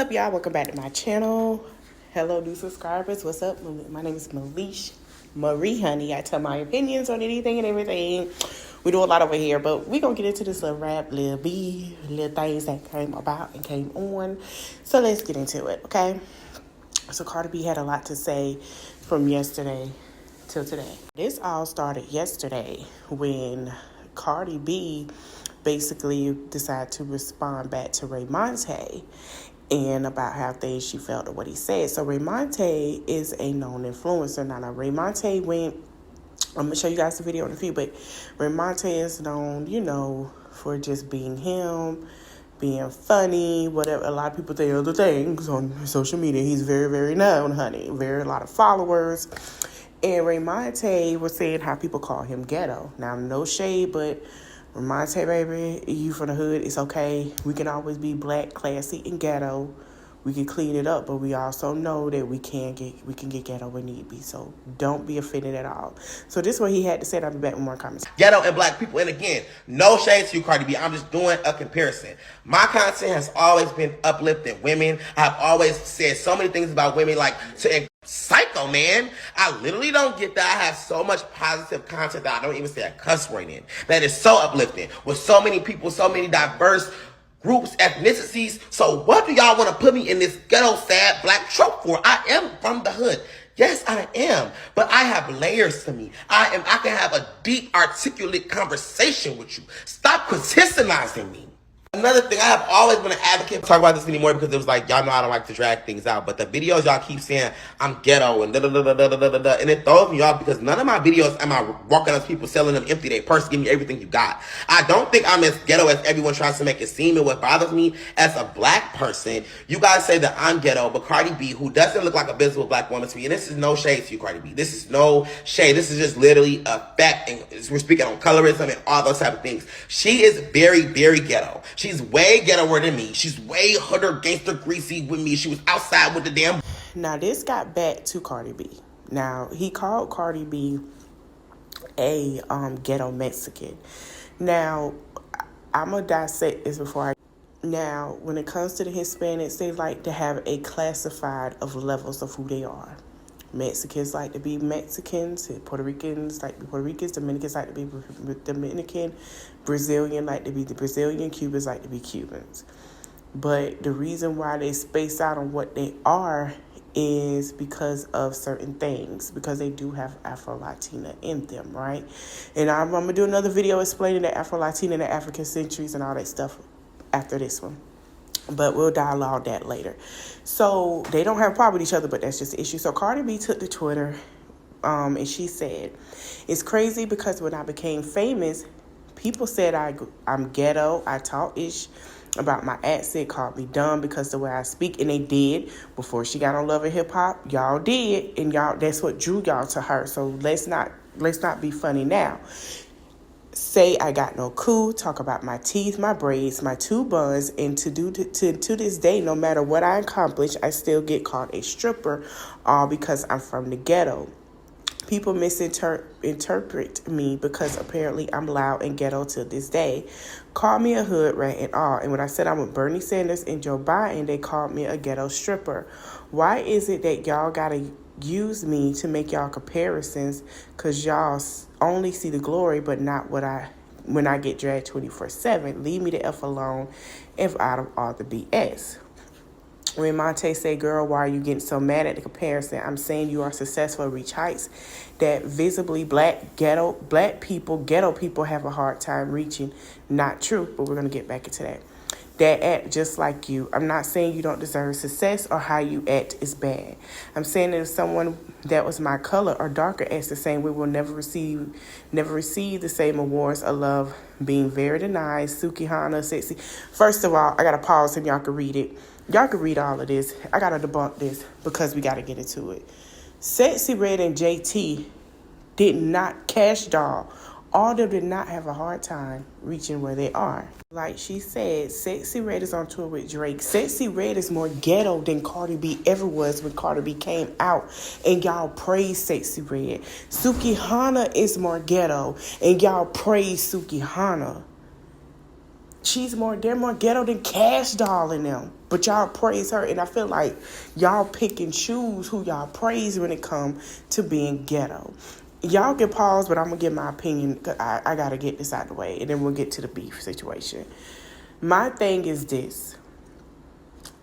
up, y'all? Welcome back to my channel. Hello, new subscribers. What's up? My name is Marie Honey. I tell my opinions on anything and everything. We do a lot over here, but we're going to get into this little rap, little things that came about and came on. So let's get into it, okay? So Cardi B had a lot to say from yesterday till today. This all started yesterday when Cardi B basically decided to respond back to Raymonte and about how things she felt or what he said. So Raymonte is a known influencer. Now Raymonte went, I'm going to show you guys the video in a few, but Raymonte is known, for just being him, being funny, whatever. A lot of people say other things on social media. He's very, very known, honey. A lot of followers. And Raymonte was saying how people call him ghetto. Now, no shade, but Raymonte, baby, you from the hood, it's okay. We can always be black, classy, and ghetto. We can clean it up, but we also know that we can get ghetto when need be. So don't be offended at all. So this is what he had to say. I'll be back with more comments. Ghetto and black people, and again, no shade to you, Cardi B. I'm just doing a comparison. My content has always been uplifting women. I've always said so many things about women, like psycho, man. I literally don't get that. I have so much positive content that I don't even say a cuss word in. That is so uplifting with so many people, so many diverse groups, ethnicities. So what do y'all want to put me in this ghetto, sad black trope for? I am from the hood. Yes, I am. But I have layers to me. I can have a deep, articulate conversation with you. Stop criticizing me. Another thing, I have always been an advocate. Talk about this anymore because it was like, y'all know I don't like to drag things out. But the videos y'all keep saying, I'm ghetto and da-da-da-da-da-da-da. And it throws me off because none of my videos am I walking up to people selling them empty their purse, give me everything you got. I don't think I'm as ghetto as everyone tries to make it seem. And what bothers me as a black person, you guys say that I'm ghetto, but Cardi B, who doesn't look like a visible black woman to me, and this is no shade to you, Cardi B. This is no shade. This is just literally a fact. And we're speaking on colorism and all those type of things. She is very, very ghetto. She's way ghettoer than me. She's way hooder, gangster, greasy with me. She was outside with the damn. Now, this got back to Cardi B. Now, he called Cardi B a ghetto Mexican. Now, I'm going to dissect this before I... Now, when it comes to the Hispanics, they like to have a classified of levels of who they are. Mexicans like to be Mexicans, Puerto Ricans like to be Puerto Ricans, Dominicans like to be Dominican, Brazilian like to be the Brazilian, Cubans like to be Cubans. But the reason why they space out on what they are is because of certain things, because they do have Afro-Latina in them, right? And I'm going to do another video explaining the Afro-Latina and the African centuries and all that stuff after this one. But we'll dialogue that later. So they don't have a problem with each other, but that's just the issue. So Cardi B took to Twitter and she said, it's crazy because when I became famous, people said I'm ghetto. I talk ish about my accent, called me dumb because the way I speak. And they did. Before she got on Love and Hip Hop, y'all did. And y'all, that's what drew y'all to her. So let's not be funny now. Say I got no cool, talk about my teeth, my braids, my two buns, and to this day, no matter what I accomplish, I still get called a stripper, all because I'm from the ghetto. People misinterpret me because apparently I'm loud and ghetto to this day. Call me a hood rat and all. And when I said I'm with Bernie Sanders and Joe Biden, they called me a ghetto stripper. Why is it that y'all gotta use me to make y'all comparisons? Because y'all only see the glory, but not when I get dragged 24/7. Leave me the F alone if out of all the BS. Raymonte say, girl, why are you getting so mad at the comparison? I'm saying you are successful, reach heights that visibly ghetto people have a hard time reaching. Not true, but we're going to get back into that. That act just like you. I'm not saying you don't deserve success or how you act is bad. I'm saying that if someone that was my color or darker acts the same, we will never receive the same awards or love. Being very nice, Sukihana, sexy. First of all, I got to pause so y'all can read it. Y'all can read all of this. I got to debunk this because we got to get into it. Sexy Red and JT did not cash doll. All of them did not have a hard time reaching where they are. Like she said, Sexy Red is on tour with Drake. Sexy Red is more ghetto than Cardi B ever was when Cardi B came out. And y'all praise Sexy Red. Sukihana is more ghetto. And y'all praise Sukihana. they're more ghetto than Cash Doll in them. But y'all praise her, and I feel like y'all pick and choose who y'all praise when it comes to being ghetto. Y'all can pause, but I'm gonna give my opinion. I gotta get this out of the way, and then we'll get to the beef situation. My thing is this.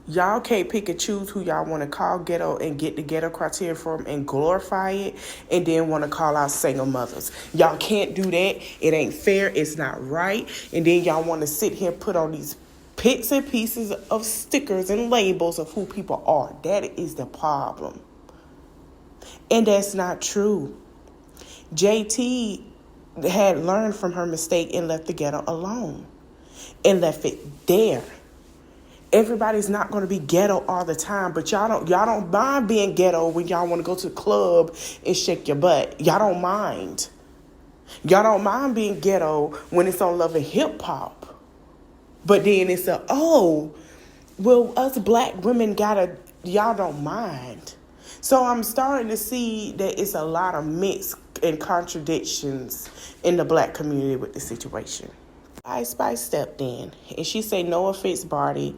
Y'all can't pick and choose who y'all want to call ghetto and get the ghetto criteria from and glorify it, and then want to call out single mothers. Y'all can't do that. It ain't fair. It's not right. And then y'all want to sit here and put on these bits and pieces of stickers and labels of who people are. That is the problem. And that's not true. JT had learned from her mistake and left the ghetto alone and left it there. Everybody's not going to be ghetto all the time, but y'all don't mind being ghetto when y'all want to go to the club and shake your butt. Y'all don't mind. Y'all don't mind being ghetto when it's on Love and Hip Hop. But then it's us black women y'all don't mind. So I'm starting to see that it's a lot of mix and contradictions in the black community with the situation. Ice Spice stepped in and she said, no offense, Barty.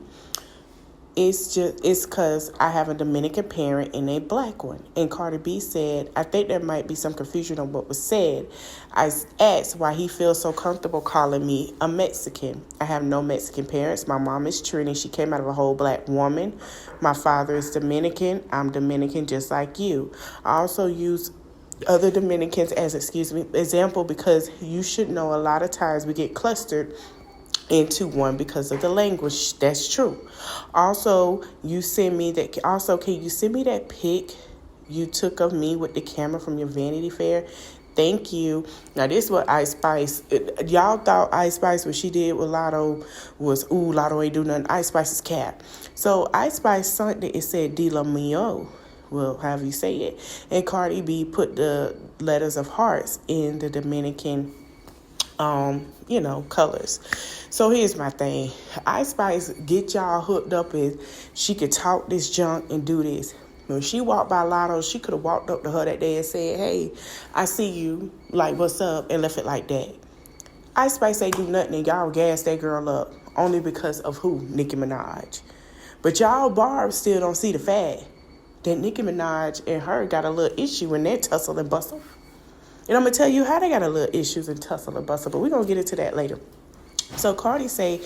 It's because I have a Dominican parent and a black one. And Cardi B said, I think there might be some confusion on what was said. I asked why he feels so comfortable calling me a Mexican. I have no Mexican parents. My mom is Trini. She came out of a whole black woman. My father is Dominican. I'm Dominican just like you. I also use other Dominicans as, example because you should know a lot of times we get clustered into one because of the language. That's true. Also, can you send me that pic you took of me with the camera from your Vanity Fair? Thank you. Now, this is what Ice Spice, y'all thought Ice Spice, what she did with Lotto was, Lotto ain't do nothing. Ice Spice is cap. So, Ice Spice sent it said, De La Mio. Well, however you say it. And Cardi B put the letters of hearts in the Dominican colors. So here's my thing. Ice Spice get y'all hooked up and she could talk this junk and do this. When she walked by Lotto, she could have walked up to her that day and said, hey, I see you, like, what's up, and left it like that. Ice Spice ain't do nothing and y'all gas that girl up only because of who? Nicki Minaj. But y'all barbs still don't see the fact that Nicki Minaj and her got a little issue in their tussle and bustle. And I'm going to tell you how they got a little issues and tussle and bustle, but we're going to get into that later. So Cardi say,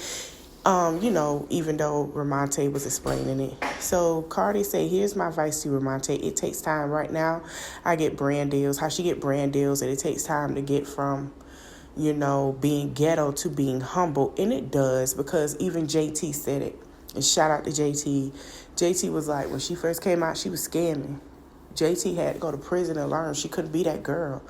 even though Raymonte was explaining it. So Cardi say, here's my advice to you, Raymonte. It takes time. Right now, I get brand deals. How she get brand deals, and it takes time to get from, being ghetto to being humble. And it does, because even JT said it. And shout out to JT. JT was like, when she first came out, she was scamming. JT had to go to prison and learn she couldn't be that girl.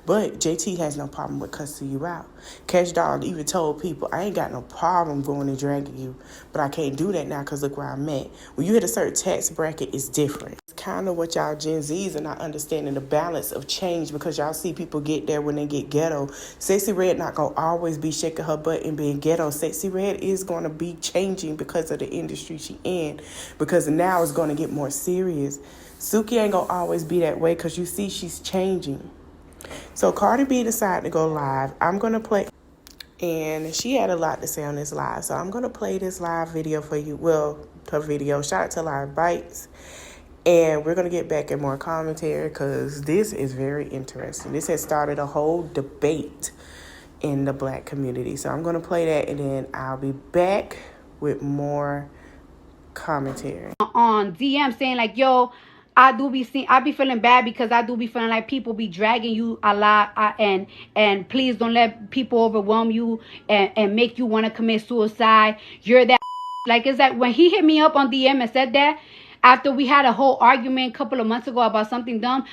But JT has no problem with cussing you out. Cash Doll even told people, I ain't got no problem going and dragging you, but I can't do that now because look where I'm at. When you hit a certain tax bracket, it's different. It's kind of what y'all Gen Zs are not understanding, the balance of change, because y'all see people get there when they get ghetto. Sexy Red not going to always be shaking her butt and being ghetto. Sexy Red is going to be changing because of the industry she in, because now it's going to get more serious. Suki ain't going to always be that way because you see she's changing. So Cardi B decided to go live. I'm going to play, and she had a lot to say on this live. So I'm going to play this live video for you. Well, her video. Shout out to Live Bites. And we're going to get back in more commentary because this is very interesting. This has started a whole debate in the black community. So I'm going to play that, and then I'll be back with more commentary. On DM saying like, yo, I be feeling bad because I do be feeling like people be dragging you a lot, and please don't let people overwhelm you and make you want to commit suicide. You're that like, it's like when he hit me up on DM and said that after we had a whole argument a couple of months ago about something dumb,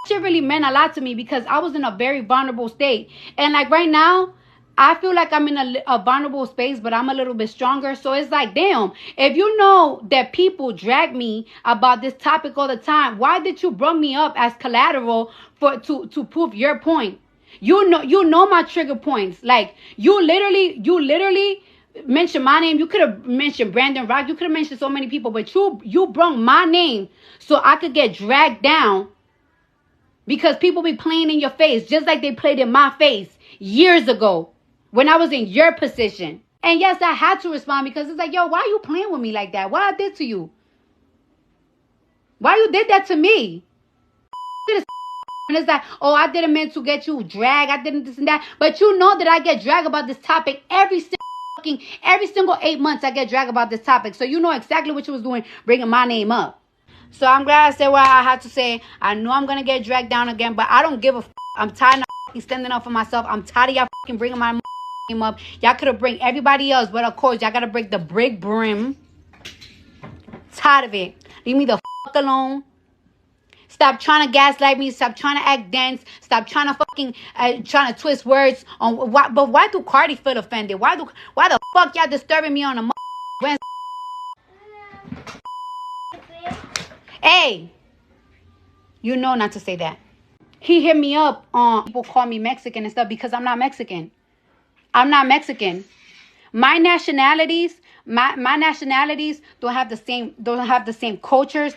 shit really meant a lot to me because I was in a very vulnerable state, and like right now I feel like I'm in a vulnerable space, but I'm a little bit stronger. So it's like, damn, if you know that people drag me about this topic all the time, why did you bring me up as collateral to prove your point? You know my trigger points. Like you literally mentioned my name. You could have mentioned Brandon Rock. You could have mentioned so many people, but you brought my name so I could get dragged down. Because people be playing in your face just like they played in my face years ago when I was in your position. And yes, I had to respond because it's like, yo, why are you playing with me like that? What I did to you? Why you did that to me? And it's like, oh, I didn't mean to get you dragged. I didn't this and that. But you know that I get dragged about this topic every single 8 months. I get dragged about this topic. So you know exactly what you was doing, bringing my name up. So I'm glad I said what I had to say. I know I'm going to get dragged down again, but I don't give a I'm tired of standing up for myself. I'm tired of y'all bringing my name up. Y'all could have bring everybody else, but of course, y'all got to break the big brim. Tired of it. Leave me the alone. Stop trying to gaslight me. Stop trying to act dense. Stop trying to trying to twist words on why. But why do Cardi feel offended? Why the fuck y'all disturbing me on a Wednesday? Hey, you know not to say that. He hit me up on people call me Mexican and stuff because I'm not Mexican. I'm not Mexican. My nationalities don't have the same cultures.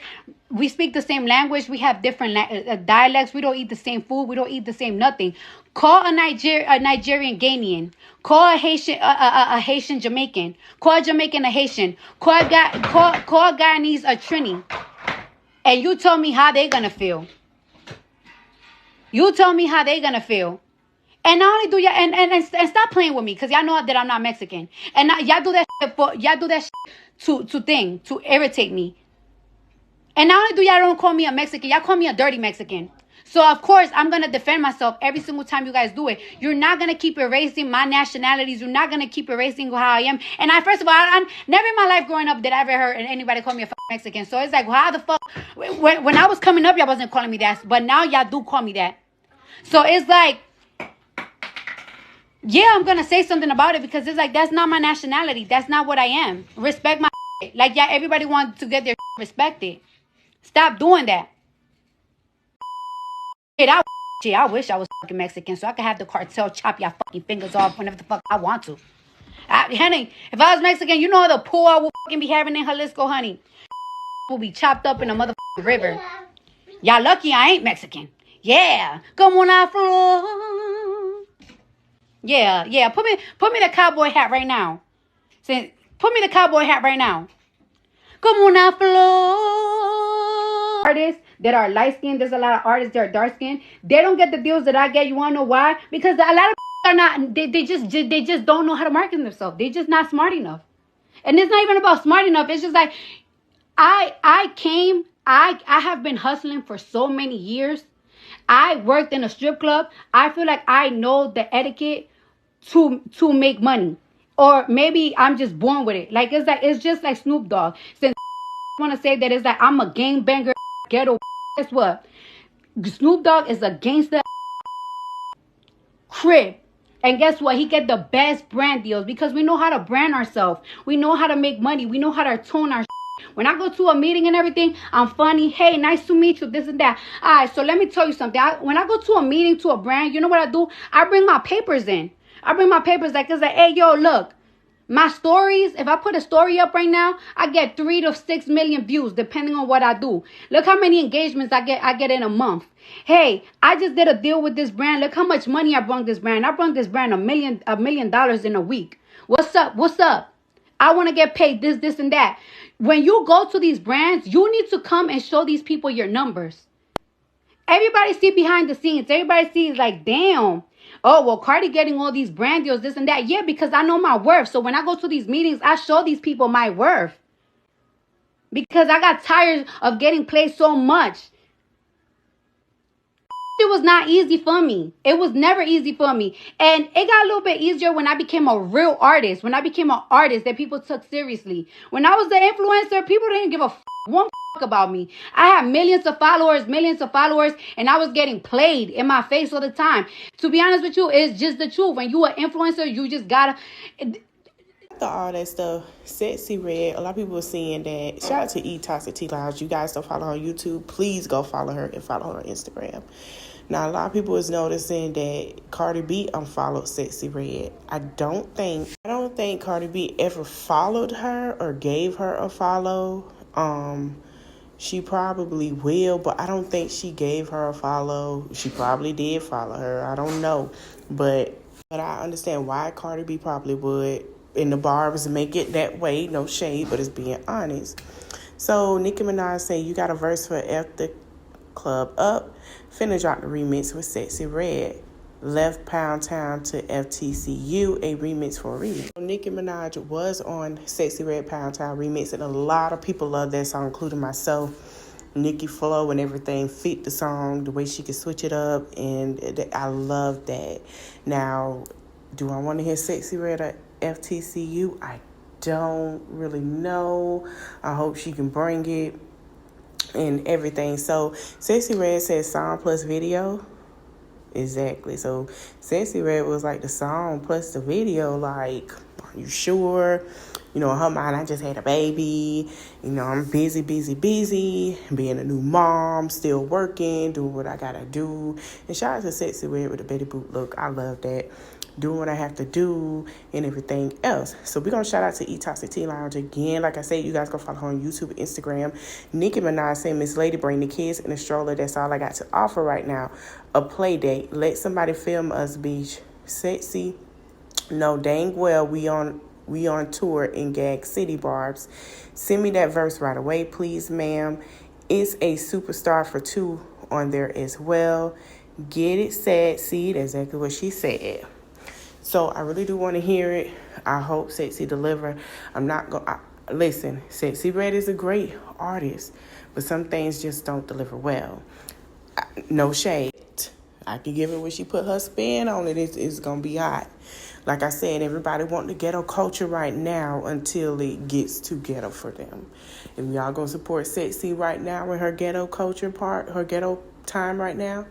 We speak the same language. We have different dialects. We don't eat the same food. We don't eat the same nothing. Call a Nigerian Ghanaian. Call a Haitian a Haitian Jamaican. Call a Jamaican a Haitian. Call Guyanese a Trini. And you tell me how they gonna feel. You tell me how they gonna feel. And not only do y'all and stop playing with me because y'all know that I'm not Mexican. And y'all do that shit to irritate me. And not only do y'all don't call me a Mexican, y'all call me a dirty Mexican. So of course I'm gonna defend myself every single time you guys do it. You're not gonna keep erasing my nationalities. You're not gonna keep erasing how I am. And first of all, I never in my life growing up did I ever heard anybody call me a Mexican. So it's like, well, how the fuck? When I was coming up, y'all wasn't calling me that, but now y'all do call me that. So it's like, yeah, I'm gonna say something about it because it's like that's not my nationality. That's not what I am. Respect my shit. Like, yeah, everybody wants to get their respected. Stop doing that. I wish I was fucking Mexican so I could have the cartel chop y'all fucking fingers off whenever the fuck I want to. Honey, if I was Mexican, you know the poor I will fucking be having in Jalisco, honey. Will be chopped up in a motherfucking river. Y'all lucky I ain't Mexican. Yeah, come on out, floor. Yeah. Put me the cowboy hat right now. Put me the cowboy hat right now. Come on out, floor. Artists that are light skinned, there's a lot of artists that are dark skinned. They don't get the deals that I get. You wanna know why? Because a lot of are not. They just don't know how to market themselves. They just not smart enough. And it's not even about smart enough. It's just like I have been hustling for so many years. I worked in a strip club. I feel like I know the etiquette to make money. Or maybe I'm just born with it. Like it's just like Snoop Dogg. Since I want to say that it's like I'm a gangbanger ghetto. Guess what? Snoop Dogg is a gangster crib. And guess what? He get the best brand deals because we know how to brand ourselves. We know how to make money. We know how to tone our when I go to a meeting and everything, I'm funny. Hey, nice to meet you. This and that. All right, so let me tell you something. When I go to a meeting, to a brand, you know what I do? I bring my papers in. I bring my papers like it's like, hey, yo, look. My stories, if I put a story up right now, I get 3 to 6 million views depending on what I do. Look how many engagements I get in a month. Hey, I just did a deal with this brand. Look how much money I brought this brand. I brought this brand $1 million in a week. What's up? I want to get paid this, and that. When you go to these brands, you need to come and show these people your numbers. Everybody see behind the scenes. Everybody sees like, damn. Oh, well, Cardi getting all these brand deals, this and that. Yeah, because I know my worth. So when I go to these meetings, I show these people my worth. Because I got tired of getting played so much. It was not easy for me. It was never easy for me. And it got a little bit easier when I became a real artist. When I became an artist that people took seriously. When I was the influencer, people didn't give a one about me. I had millions of followers, and I was getting played in my face all the time. To be honest with you, it's just the truth. When you an influencer, you just gotta... After all that stuff, Sexy Red, a lot of people are saying that. Shout out to E Toxic T Lounge. You guys don't follow her on YouTube, please go follow her and follow her on Instagram. Now, a lot of people is noticing that Cardi B unfollowed Sexy Red. I don't think Cardi B ever followed her or gave her a follow. She probably will, but I don't think she gave her a follow. She probably did follow her. I don't know. But I understand why Cardi B probably would. And the barbs make it that way, no shade, but it's being honest. So Nicki Minaj say, you got a verse for F the Club Up. Finna drop the remix with Sexy Red. Left Pound Town to FTCU, a remix for a remix. Nicki Minaj was on Sexy Red Pound Town remix, and a lot of people love that song, including myself. Nicki flow and everything fit the song, the way she could switch it up, and I love that. Now, do I want to hear Sexy Red at FTCU? I don't really know. I hope she can bring it and everything. So Sexy Red says song plus video. Exactly. So Sexy Red was like the song plus the video. Like, are you sure? You know, in her mind, I just had a baby. You know, I'm busy, being a new mom, still working, doing what I gotta do. And shout out to Sexy Red with the Betty Boot look. I love that. Doing what I have to do and everything else. So we're going to shout out to E-Toxic Tea Lounge again. Like I said, you guys go follow her on YouTube and Instagram. Nicki Minaj saying, Miss Lady, bring the kids in the stroller. That's all I got to offer right now. A play date. Let somebody film us be sexy. No, dang well, we on tour in Gag City, Barbs. Send me that verse right away, please, ma'am. It's a superstar for 2 on there as well. Get it, sad seed. Exactly what she said. So I really do want to hear it. I hope Sexy deliver. I'm not going to... Listen, Sexy Red is a great artist, but some things just don't deliver well. No shade. I can give it when she put her spin on it. It's going to be hot. Like I said, everybody want the ghetto culture right now until it gets too ghetto for them. If y'all going to support Sexy right now in her ghetto culture part, her ghetto time right now,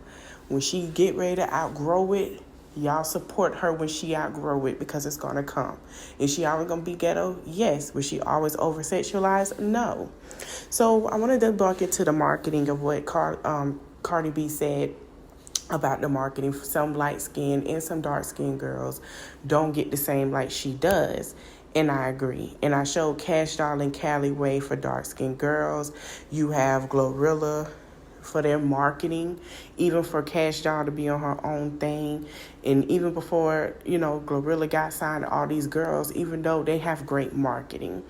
when she get ready to outgrow it, y'all support her when she outgrow it, because it's going to come. Is she always going to be ghetto? Yes. Was she always over-sexualized? No. So I want to debunk it to the marketing of what Cardi B said about the marketing. For some light-skinned and some dark-skinned girls don't get the same like she does. And I agree. And I showed Cash Doll and Cali Way for dark-skinned girls. You have Glorilla for their marketing, even for Cash Doll to be on her own thing. And even before, Glorilla got signed to all these girls, even though they have great marketing.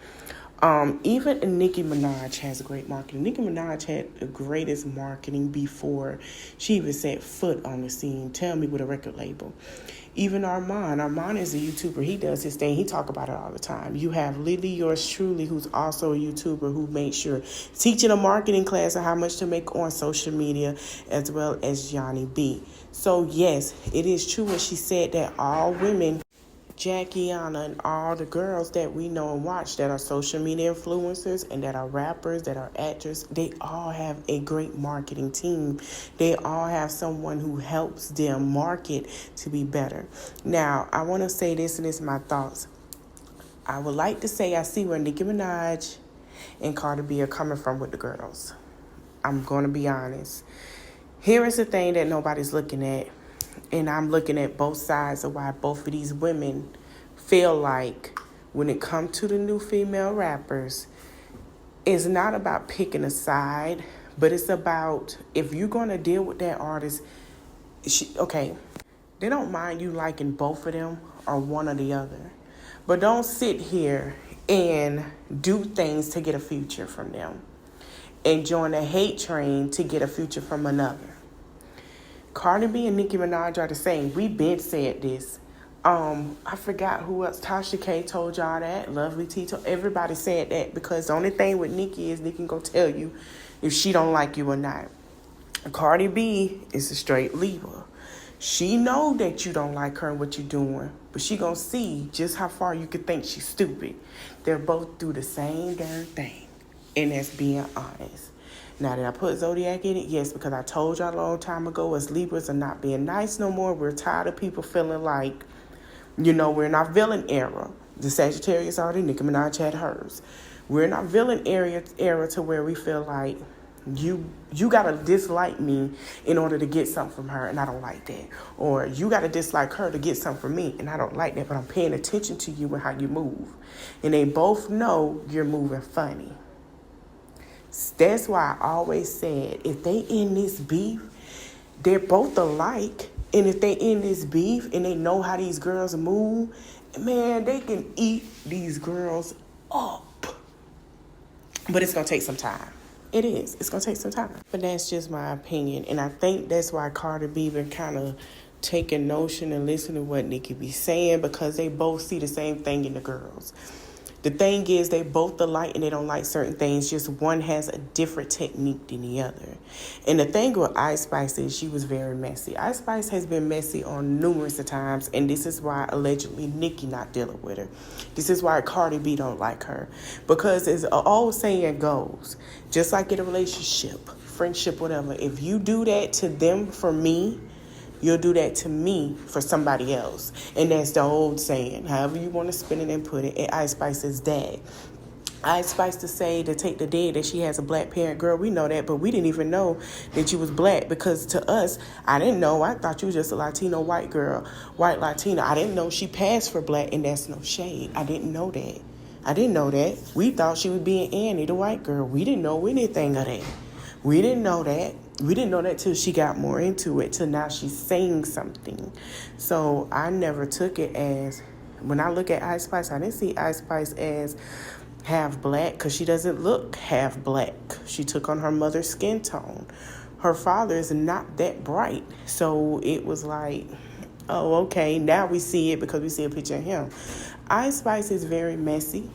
Even Nicki Minaj has great marketing. Nicki Minaj had the greatest marketing before she even set foot on the scene. Tell me, with a record label. Even Armand is a YouTuber. He does his thing. He talk about it all the time. You have Lily, yours truly, who's also a YouTuber, who makes sure teaching a marketing class on how much to make on social media, as well as Johnny B. So yes, it is true what she said, that all women, Jackie, Anna, and all the girls that we know and watch that are social media influencers and that are rappers, that are actors, they all have a great marketing team. They all have someone who helps them market to be better. Now, I want to say this, and this is my thoughts. I would like to say I see where Nicki Minaj and Cardi B are coming from with the girls. I'm going to be honest. Here is the thing that nobody's looking at. And I'm looking at both sides of why both of these women feel like when it comes to the new female rappers, it's not about picking a side, but it's about, if you're going to deal with that artist, they don't mind you liking both of them or one or the other. But don't sit here and do things to get a future from them and join a hate train to get a future from another. Cardi B and Nicki Minaj are the same. We've been said this. I forgot who else. Tasha K told y'all that. Lovely T told. Everybody said that, because the only thing with Nicki is Nicki gonna tell you if she don't like you or not. Cardi B is a straight Libra. She know that you don't like her and what you're doing, but she gonna see just how far you could think she's stupid. They're both do the same darn thing, and that's being honest. Now, did I put Zodiac in it? Yes, because I told y'all a long time ago, us Libras are not being nice no more. We're tired of people feeling like, we're in our villain era. The Sagittarius already, Nicki Minaj had hers. We're in our villain era to where we feel like you got to dislike me in order to get something from her, and I don't like that. Or you got to dislike her to get something from me, and I don't like that, but I'm paying attention to you and how you move. And they both know you're moving funny. That's why I always said, if they in this beef, they're both alike. And if they in this beef and they know how these girls move, man, they can eat these girls up. But it's going to take some time. It is. It's going to take some time. But that's just my opinion. And I think that's why Cardi B been kind of taking notion and listening to what Nicki be saying, because they both see the same thing in the girls. The thing is, they both alike and they don't like certain things. Just one has a different technique than the other. And the thing with Ice Spice is she was very messy. Ice Spice has been messy on numerous of times, and this is why allegedly Nicki not dealing with her. This is why Cardi B don't like her. Because as an old saying goes, just like in a relationship, friendship, whatever, if you do that to them for me, you'll do that to me for somebody else. And that's the old saying. However you want to spin it and put it. And Ice Spice is dead. Ice Spice to take the dead that she has a black parent. Girl, we know that, but we didn't even know that you was black, because to us, I didn't know. I thought you was just a Latino white girl, white Latina. I didn't know she passed for black, and that's no shade. I didn't know that. I didn't know that. We thought she was being Annie, the white girl. We didn't know anything of that. We didn't know that. We didn't know that till she got more into it, till now she's saying something. So I never took it as, when I look at Ice Spice, I didn't see Ice Spice as half black, because she doesn't look half black. She took on her mother's skin tone. Her father is not that bright. So it was like, oh, okay, now we see it because we see a picture of him. Ice Spice is very messy,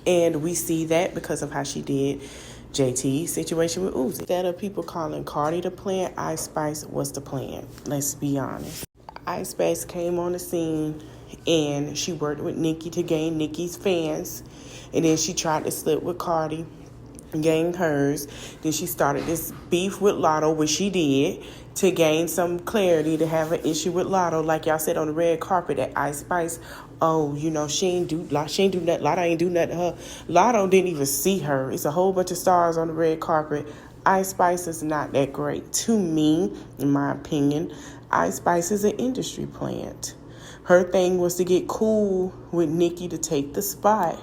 and we see that because of how she did JT's situation with Uzi. Instead of people calling Cardi the plan, Ice Spice was the plan. Let's be honest. Ice Spice came on the scene and she worked with Nicki to gain Nicki's fans. And then she tried to slip with Cardi, gain hers. Then she started this beef with Lotto, which she did, to gain some clarity, to have an issue with Lotto. Like y'all said on the red carpet at Ice Spice, oh, you know, she ain't do nothing. Lotto ain't do nothing to her. Lotto didn't even see her. It's a whole bunch of stars on the red carpet. Ice Spice is not that great to me, in my opinion. Ice Spice is an industry plant. Her thing was to get cool with Nicki to take the spot.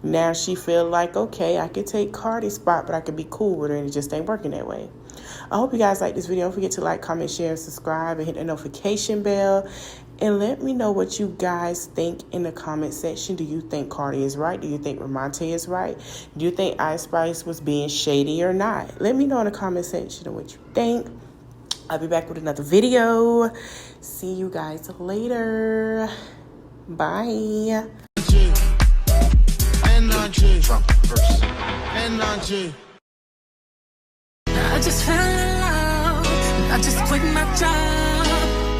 Now she feel like, okay, I could take Cardi's spot, but I could be cool with her, and it just ain't working that way. I hope you guys like this video. Don't forget to like, comment, share, subscribe, and hit the notification bell. And let me know what you guys think in the comment section. Do you think Cardi is right? Do you think Raymonte is right? Do you think Ice Spice was being shady or not? Let me know in the comment section what you think. I'll be back with another video. See you guys later. Bye. I just fell in love. I just quit my job.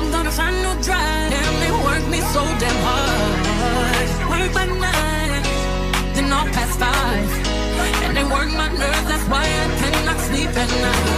I'm gonna find no drive. Damn, they work me so damn hard. Work by 9, then all past 5. And they work my nerves, that's why I cannot sleep at night.